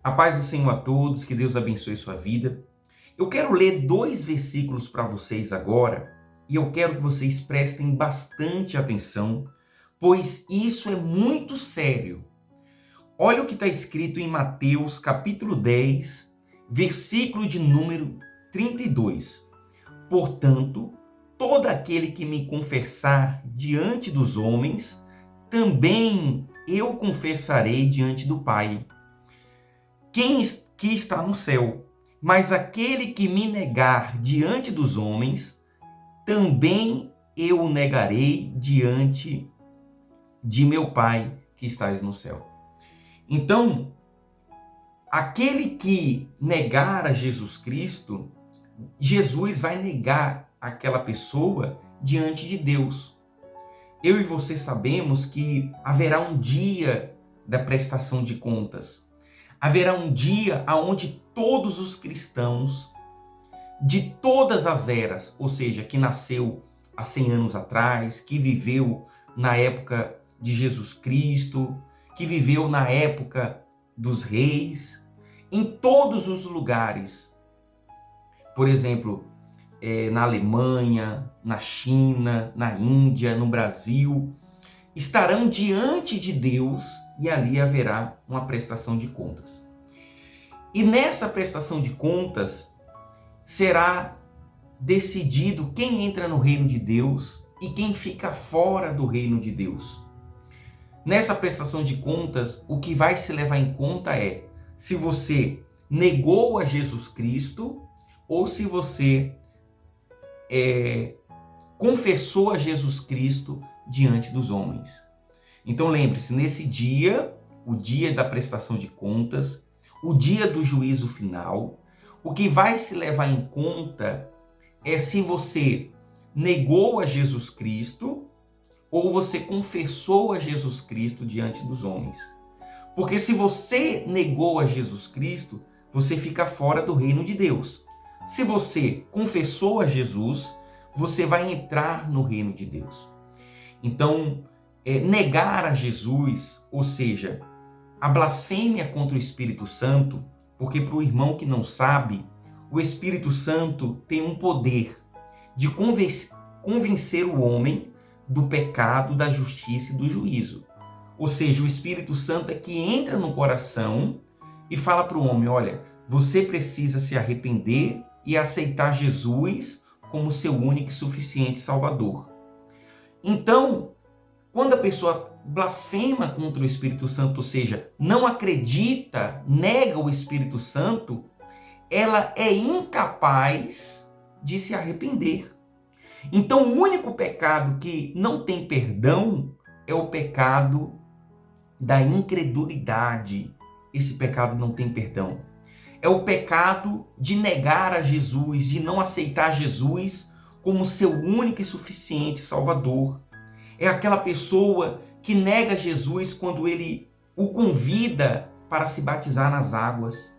A paz do Senhor a todos, que Deus abençoe sua vida. Eu quero ler 2 versículos para vocês agora e eu quero que vocês prestem bastante atenção, pois isso é muito sério. Olha o que está escrito em Mateus capítulo 10, versículo de número 32. Portanto, todo aquele que me confessar diante dos homens, também eu confessarei diante do Pai, que está no céu. Mas aquele que me negar diante dos homens, também eu o negarei diante de meu Pai que estás no céu. Então, aquele que negar a Jesus Cristo, Jesus vai negar aquela pessoa diante de Deus. Eu e você sabemos que haverá um dia da prestação de contas. Haverá um dia onde todos os cristãos de todas as eras, ou seja, que nasceu há 100 anos atrás, que viveu na época de Jesus Cristo, que viveu na época dos reis, em todos os lugares, por exemplo, na Alemanha, na China, na Índia, no Brasil, estarão diante de Deus e ali haverá uma prestação de contas. E nessa prestação de contas será decidido quem entra no reino de Deus e quem fica fora do reino de Deus. Nessa prestação de contas, o que vai se levar em conta é se você negou a Jesus Cristo ou se você confessou a Jesus Cristo diante dos homens. Então lembre-se, nesse dia, o dia da prestação de contas, o dia do juízo final, o que vai se levar em conta é se você negou a Jesus Cristo ou você confessou a Jesus Cristo diante dos homens. Porque se você negou a Jesus Cristo, você fica fora do reino de Deus. Se você confessou a Jesus, você vai entrar no reino de Deus. Então, negar a Jesus, ou seja, a blasfêmia contra o Espírito Santo, porque para o irmão que não sabe, o Espírito Santo tem um poder de convencer o homem do pecado, da justiça e do juízo. Ou seja, o Espírito Santo é que entra no coração e fala para o homem, olha, você precisa se arrepender e aceitar Jesus como seu único e suficiente Salvador. Então, quando a pessoa blasfema contra o Espírito Santo, ou seja, não acredita, nega o Espírito Santo, ela é incapaz de se arrepender. Então, o único pecado que não tem perdão é o pecado da incredulidade. Esse pecado não tem perdão. É o pecado de negar a Jesus, de não aceitar Jesus como seu único e suficiente Salvador. É aquela pessoa que nega Jesus quando ele o convida para se batizar nas águas.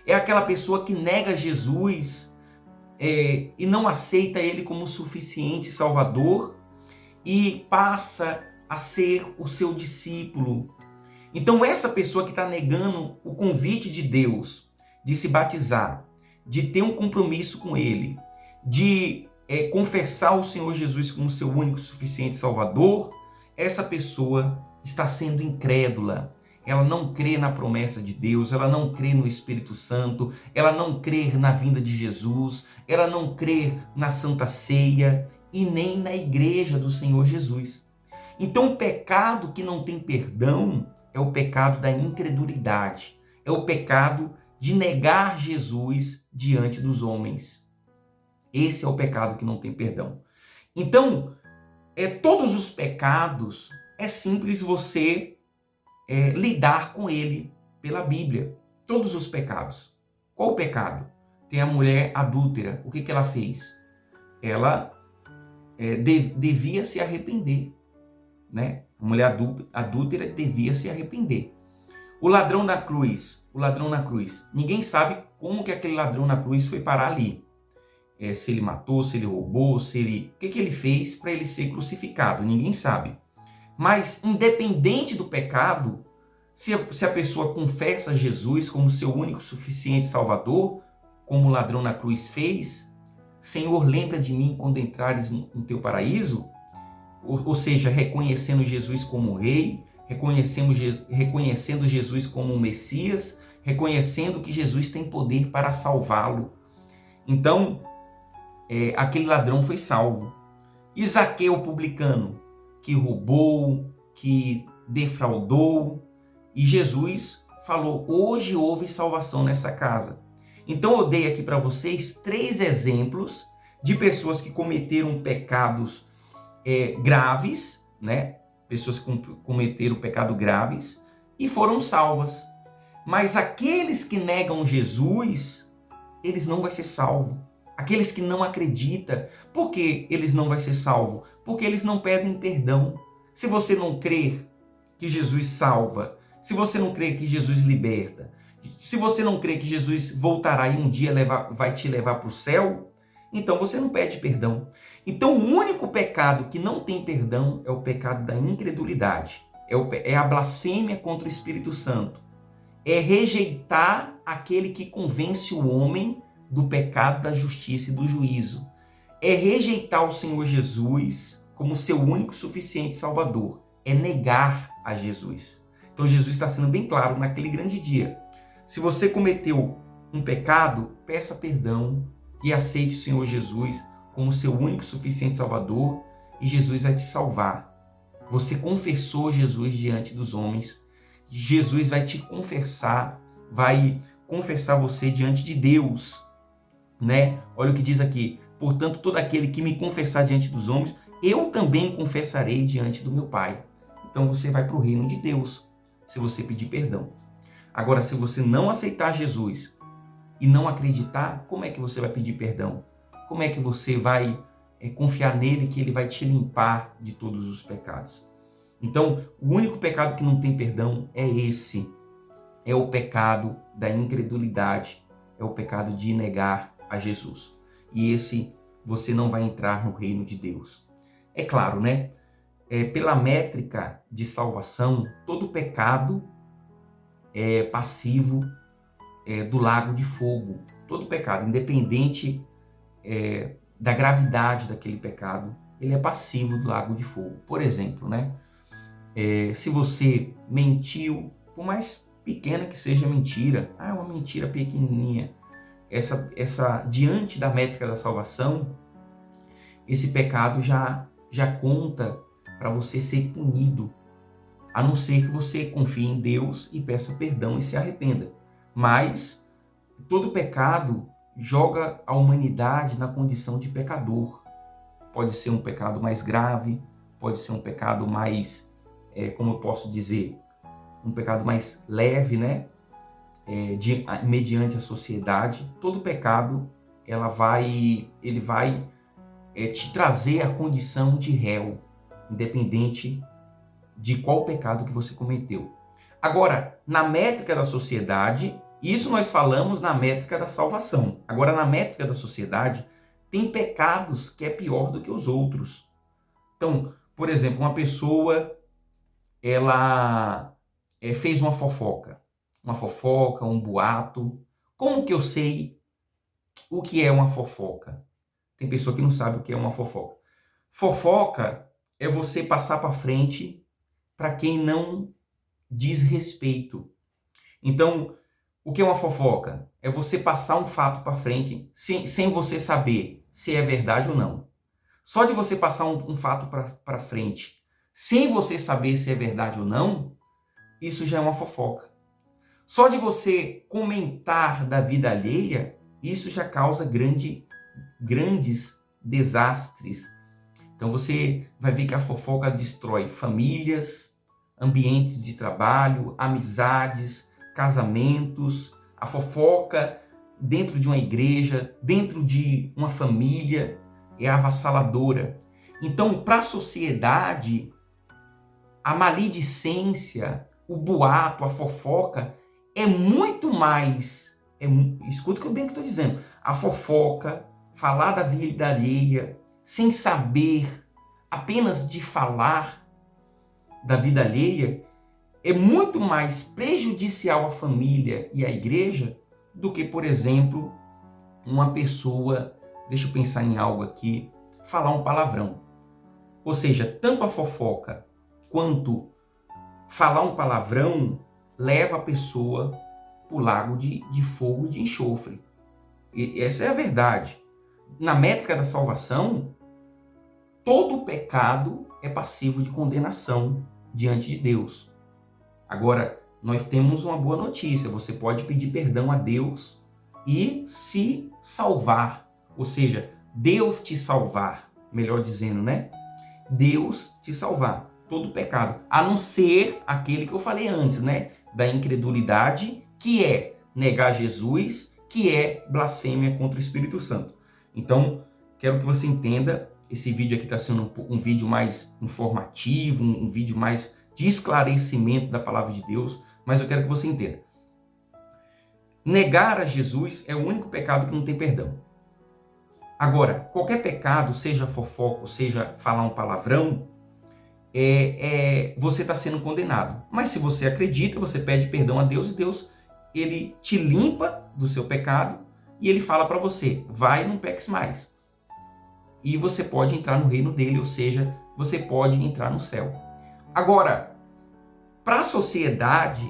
É aquela pessoa que nega Jesus e não aceita ele como suficiente Salvador e passa a ser o seu discípulo. Então essa pessoa que está negando o convite de Deus de se batizar, de ter um compromisso com ele, de confessar o Senhor Jesus como seu único e suficiente Salvador, essa pessoa está sendo incrédula. Ela não crê na promessa de Deus, ela não crê no Espírito Santo, ela não crê na vinda de Jesus, ela não crê na Santa Ceia e nem na igreja do Senhor Jesus. Então o pecado que não tem perdão é o pecado da incredulidade, é o pecado de negar Jesus diante dos homens. Esse é o pecado que não tem perdão. Então, todos os pecados, é simples você lidar com ele pela Bíblia. Todos os pecados. Qual o pecado? Tem a mulher adúltera. O que ela fez? Ela devia se arrepender. Né? A mulher adúltera devia se arrepender. O ladrão na cruz. Ninguém sabe como que aquele ladrão na cruz foi parar ali. Se ele matou, se ele roubou, o que ele fez para ele ser crucificado. Ninguém sabe. Mas, independente do pecado, Se a pessoa confessa Jesus como seu único suficiente Salvador, como o ladrão na cruz fez, Senhor, lembra de mim quando entrares no teu paraíso, ou seja, reconhecendo Jesus como Rei, reconhecendo Jesus como o Messias, reconhecendo que Jesus tem poder para salvá-lo. Então, aquele ladrão foi salvo. E Zaqueu, publicano, que roubou, que defraudou, e Jesus falou, hoje houve salvação nessa casa. Então eu dei aqui para vocês 3 exemplos de pessoas que cometeram pecados graves, né? Pessoas que cometeram pecado graves e foram salvas. Mas aqueles que negam Jesus, eles não vão ser salvos. Aqueles que não acreditam, por que eles não vão ser salvos? Porque eles não pedem perdão. Se você não crer que Jesus salva, se você não crer que Jesus liberta, se você não crê que Jesus voltará e um dia vai te levar para o céu, então você não pede perdão. Então o único pecado que não tem perdão é o pecado da incredulidade. É a blasfêmia contra o Espírito Santo. É rejeitar aquele que convence o homem do pecado, da justiça e do juízo. É rejeitar o Senhor Jesus como seu único suficiente Salvador. É negar a Jesus. Então Jesus está sendo bem claro naquele grande dia. Se você cometeu um pecado, peça perdão e aceite o Senhor Jesus como seu único suficiente Salvador e Jesus vai te salvar. Você confessou Jesus diante dos homens, Jesus vai te confessar, vai confessar você diante de Deus, né? Olha o que diz aqui, portanto, todo aquele que me confessar diante dos homens, eu também confessarei diante do meu Pai. Então você vai para o reino de Deus, se você pedir perdão. Agora, se você não aceitar Jesus e não acreditar, como é que você vai pedir perdão? Como é que você vai confiar nele que ele vai te limpar de todos os pecados? Então, o único pecado que não tem perdão é esse. É o pecado da incredulidade. É o pecado de negar a Jesus. E esse você não vai entrar no reino de Deus. É claro, né? Pela métrica de salvação, todo pecado é passivo do lago de fogo. Todo pecado, independente da gravidade daquele pecado, ele é passivo do lago de fogo. Por exemplo, né? Se você mentiu, por mais pequena que seja a mentira, uma mentira pequenininha, diante da métrica da salvação, esse pecado já conta para você ser punido, a não ser que você confie em Deus e peça perdão e se arrependa. Mas todo pecado joga a humanidade na condição de pecador. Pode ser um pecado mais grave, pode ser um pecado mais, como eu posso dizer, um pecado mais leve, né? Mediante a sociedade. Todo pecado ele vai te trazer a condição de réu, independente de qual pecado que você cometeu. Agora, na métrica da sociedade, isso nós falamos na métrica da salvação. Agora, na métrica da sociedade, tem pecados que é pior do que os outros. Então, por exemplo, uma pessoa, ela fez uma fofoca, um boato. Como que eu sei o que é uma fofoca? Tem pessoa que não sabe o que é uma fofoca. Fofoca é você passar para frente para quem não diz respeito. Então, o que é uma fofoca? É você passar um fato para frente sem você saber se é verdade ou não. Só de você passar um fato para frente sem você saber se é verdade ou não, isso já é uma fofoca. Só de você comentar da vida alheia, isso já causa grandes desastres. Então você vai ver que a fofoca destrói famílias, ambientes de trabalho, amizades, casamentos. A fofoca dentro de uma igreja, dentro de uma família, é avassaladora. Então, para a sociedade, a maledicência, o boato, a fofoca é muito mais... escuta bem o que eu estou dizendo. A fofoca, falar da vida alheia, sem saber, apenas de falar da vida alheia, é muito mais prejudicial à família e à igreja do que, por exemplo, uma pessoa, deixa eu pensar em algo aqui, falar um palavrão. Ou seja, tanto a fofoca quanto falar um palavrão leva a pessoa para o lago de fogo e de enxofre. E essa é a verdade. Na métrica da salvação, todo pecado é passivo de condenação diante de Deus. Agora, nós temos uma boa notícia. Você pode pedir perdão a Deus e se salvar. Ou seja, Deus te salvar. Melhor dizendo, né? Deus te salvar. Todo pecado. A não ser aquele que eu falei antes, né? Da incredulidade, que é negar Jesus, que é blasfêmia contra o Espírito Santo. Então, quero que você entenda. Esse vídeo aqui está sendo um vídeo mais informativo, um vídeo mais de esclarecimento da palavra de Deus, mas eu quero que você entenda. Negar a Jesus é o único pecado que não tem perdão. Agora, qualquer pecado, seja fofoca, seja falar um palavrão, você está sendo condenado. Mas se você acredita, você pede perdão a Deus e Deus ele te limpa do seu pecado e ele fala para você, vai e não peques mais. E você pode entrar no reino dele, ou seja, você pode entrar no céu. Agora, para a sociedade,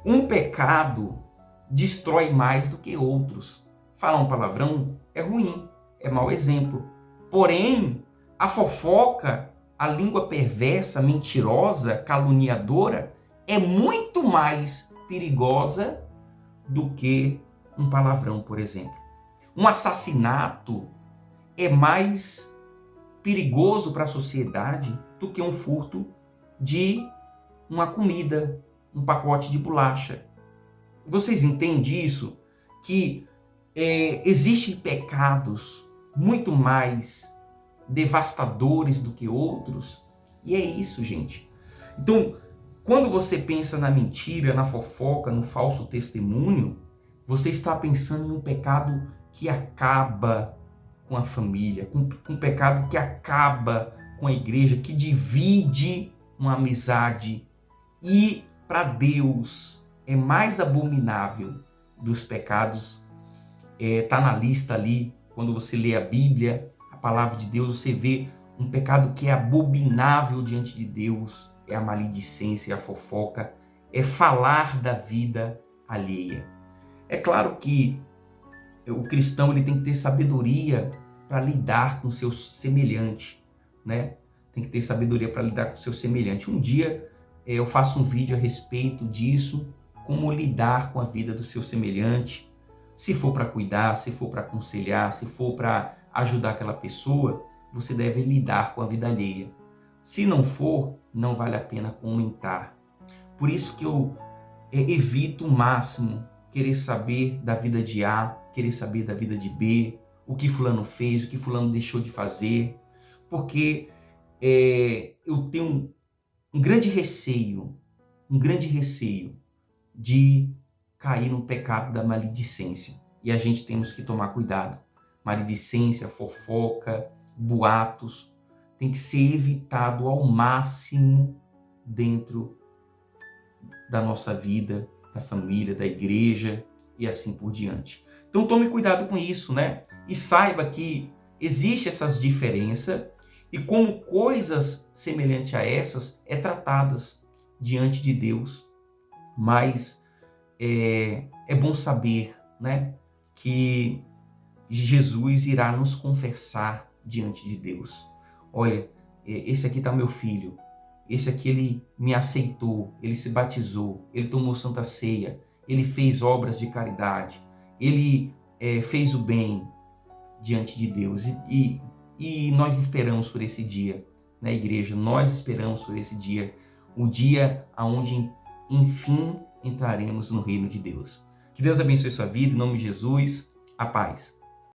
um pecado destrói mais do que outros. Falar um palavrão é ruim, é mau exemplo. Porém, a fofoca, a língua perversa, mentirosa, caluniadora, é muito mais perigosa do que um palavrão, por exemplo. Um assassinato é mais perigoso para a sociedade do que um furto de uma comida, um pacote de bolacha. Vocês entendem isso? Que existem pecados muito mais devastadores do que outros? E é isso, gente. Então, quando você pensa na mentira, na fofoca, no falso testemunho, você está pensando em um pecado que acaba com a família, um pecado que acaba com a igreja, que divide uma amizade. E para Deus é mais abominável dos pecados. Está na lista ali, quando você lê a Bíblia, a palavra de Deus, você vê um pecado que é abominável diante de Deus, é a maledicência, a fofoca, é falar da vida alheia. É claro que o cristão ele tem que ter sabedoria para lidar com o seu semelhante, né? Tem que ter sabedoria para lidar com o seu semelhante. Um dia eu faço um vídeo a respeito disso, como lidar com a vida do seu semelhante. Se for para cuidar, se for para aconselhar, se for para ajudar aquela pessoa, você deve lidar com a vida alheia. Se não for, não vale a pena comentar. Por isso que eu evito o máximo querer saber da vida de A, querer saber da vida de B, o que fulano fez, o que fulano deixou de fazer, porque eu tenho um grande receio de cair no pecado da maledicência. E a gente temos que tomar cuidado. Maledicência, fofoca, boatos, tem que ser evitado ao máximo dentro da nossa vida, da família, da igreja e assim por diante. Então tome cuidado com isso, né? E saiba que existe essas diferenças e como coisas semelhantes a essas tratadas diante de Deus. Mas é bom saber, né, que Jesus irá nos confessar diante de Deus. Olha, esse aqui está meu filho, esse aqui ele me aceitou, ele se batizou, ele tomou Santa Ceia, ele fez obras de caridade, ele fez o bem diante de Deus. E nós esperamos por esse dia, na igreja, nós esperamos por esse dia, o dia onde, enfim, entraremos no reino de Deus. Que Deus abençoe sua vida, em nome de Jesus, a paz.